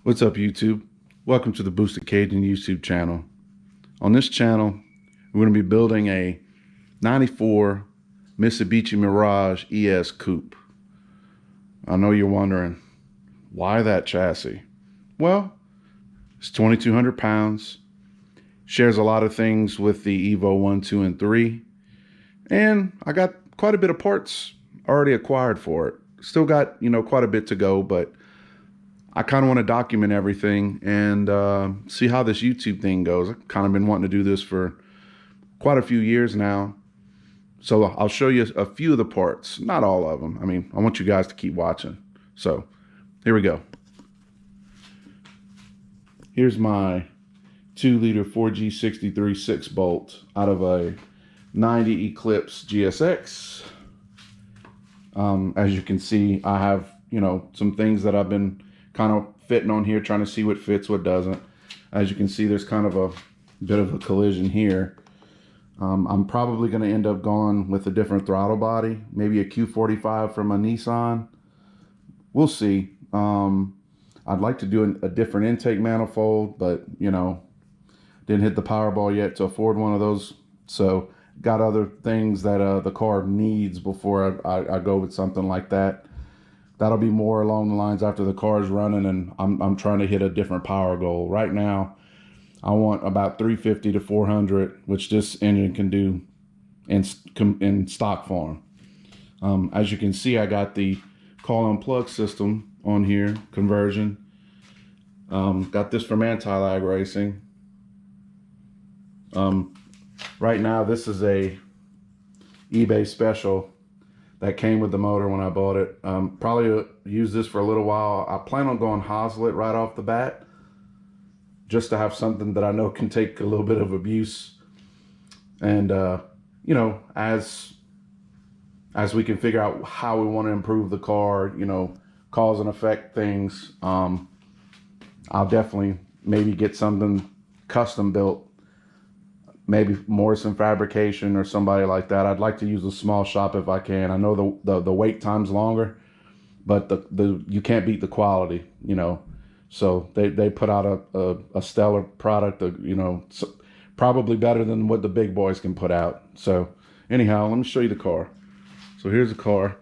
What's up, YouTube? Welcome to the Boosted Cajun YouTube channel. On this channel, we're going to be building a 94 Mitsubishi Mirage ES Coupe. I know you're wondering, why that chassis? Well, it's 2,200 pounds, shares a lot of things with the Evo 1, 2, and 3, and I got quite a bit of parts already acquired for it. Still got, quite a bit to go, but I kind of want to document everything and see how this YouTube thing goes. I've kind of been wanting to do this for quite a few years now. So I'll show you a few of the parts, not all of them. I mean, I want you guys to keep watching. So here we go. Here's my 2-liter 4G63 6-bolt out of a 90 Eclipse GSX. As you can see, I have, some things that I've been kind of fitting on here, trying to see what fits, what doesn't. As you can see, there's kind of a bit of a collision here. I'm probably going to end up going with a different throttle body, maybe a Q45 from a Nissan. We'll see. I'd like to do a different intake manifold, but didn't hit the Powerball yet to afford one of those. So got other things that the car needs before I go with something like that. That'll be more along the lines after the car's running and I'm trying to hit a different power goal. Right now, I want about 350 to 400, which this engine can do in stock form. As you can see, I got the call and plug system on here, conversion. Got this from Anti-Lag Racing. Right now, this is a eBay special that came with the motor when I bought it. Probably use this for a little while. I plan on going Hoslet right off the bat, just to have something that I know can take a little bit of abuse. And as we can figure out how we want to improve the car, cause and effect things, I'll definitely maybe get something custom built. Maybe Morrison Fabrication or somebody like that. I'd like to use a small shop if I can. I know the wait time's longer, but you can't beat the quality, So they put out a stellar product, probably better than what the big boys can put out. So anyhow, let me show you the car. So here's the car.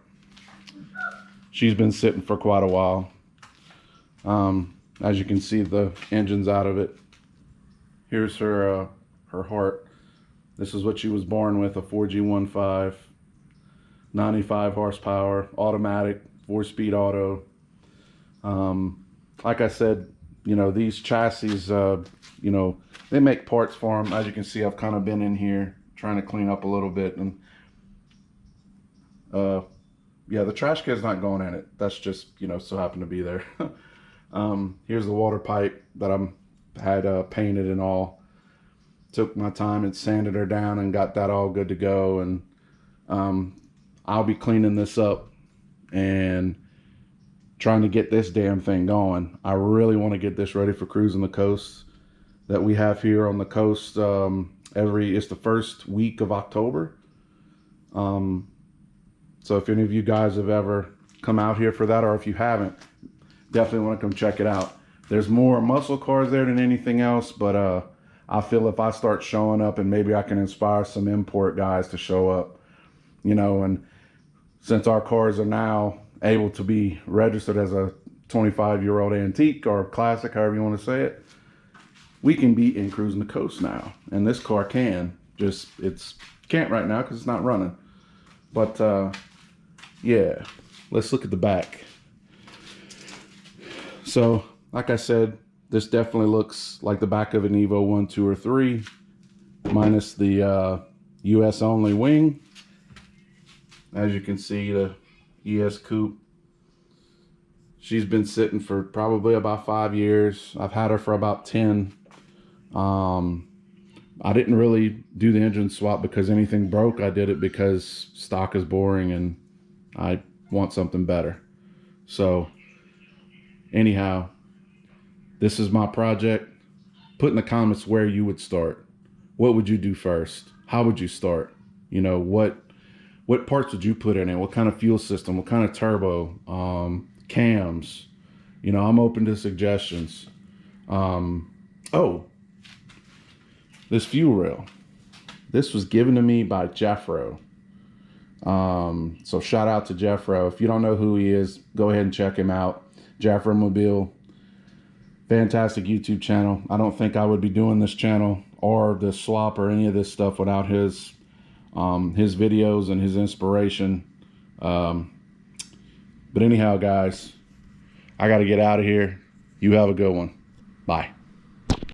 She's been sitting for quite a while. As you can see, the engine's out of it. Here's her heart. This is what she was born with, a 4G15, 95 horsepower, automatic, 4-speed auto. Like I said, these chassis, they make parts for them. As you can see, I've kind of been in here trying to clean up a little bit. And yeah, the trash can's not going in it. That's just, so happened to be there. Here's the water pipe that had painted and all. Took my time and sanded her down and got that all good to go. And I'll be cleaning this up and trying to get this damn thing going. I really want to get this ready for cruising the coast that we have here on the coast. It's the first week of October. So if any of you guys have ever come out here for that, or if you haven't, definitely want to come check it out. There's more muscle cars there than anything else, but I feel if I start showing up, and maybe I can inspire some import guys to show up, and since our cars are now able to be registered as a 25-year-old antique or classic, however you want to say it, we can be in cruising the coast now. And this car can't right now because it's not running. But yeah, let's look at the back. So like I said, this definitely looks like the back of an Evo 1, 2, or 3, minus the US only wing. As you can see, the ES Coupe. She's been sitting for probably about 5 years. I've had her for about 10. I didn't really do the engine swap because anything broke. I did it because stock is boring and I want something better. So anyhow, this is my project. Put in the comments where you would start. What would you do first? How would you start? What parts would you put in it? What kind of fuel system? What kind of turbo? Cams? You know, I'm open to suggestions. Oh, this fuel rail. This was given to me by Jeffro. So shout out to Jeffro. If you don't know who he is, go ahead and check him out. Jeffro Mobile. Fantastic YouTube channel. I don't think I would be doing this channel or this slop or any of this stuff without his videos and his inspiration. But anyhow, guys, I got to get out of here. You have a good one. Bye.